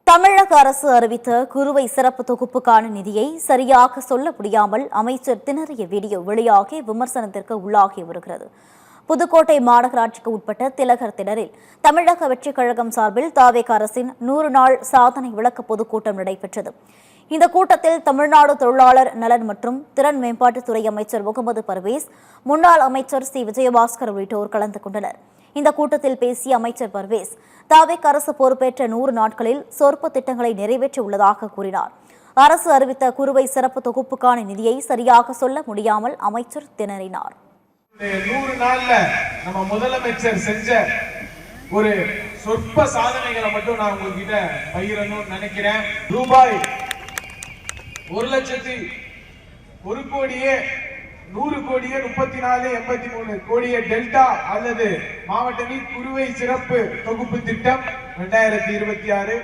தமிழக அரசு அறிவித்த குறுவை சிறப்பு தொகுப்புக்கான நிதியை சரியாக சொல்ல முடியாமல் அமைச்சர் திணறிய வீடியோ வெளியாகி விமர்சனத்திற்கு உள்ளாகி வருகிறது. புதுக்கோட்டை மாநகராட்சிக்கு உட்பட்ட திலகர் திடலில் தமிழக வெற்றிக் கழகம் சார்பில் தாவேக அரசின் 100 நாள் சாதனை விளக்க பொதுக்கூட்டம் நடைபெற்றது. இந்த கூட்டத்தில் தமிழ்நாடு தொழிலாளர் நலன் மற்றும் திறன் மேம்பாட்டுத்துறை அமைச்சர் முகமது பர்வேஸ், முன்னாள் அமைச்சர் சி விஜயபாஸ்கர் உள்ளிட்டோர் கலந்து கொண்டனர். இந்த கூட்டத்தில் பேசிய அமைச்சர் பர்வேஸ், தாவேக அரசு பொறுப்பேற்ற 100 நாட்களில் சொற்ப திட்டங்களை நிறைவேற்றி உள்ளதாக கூறினார். அரசு அறிவித்த குறுவை சிறப்பு தொகுப்புக்கான நிதியை சரியாக சொல்ல முடியாமல் அமைச்சர் திணறினார். 100 நாள்ல நம்ம முதலமைச்சர் செஞ்ச ஒரு சொற்ப சாதனைகளை மட்டும் நான் உங்ககிட்ட பகிரணும்னு நினைக்கிறேன். ரூபாய் 1,00,000 கோடியே 100 கோடியே 34,83 கோடியே டெல்டா அல்லது மாவட்ட நீர் குறுவை சிறப்பு தொகுப்பு திட்டம் 2026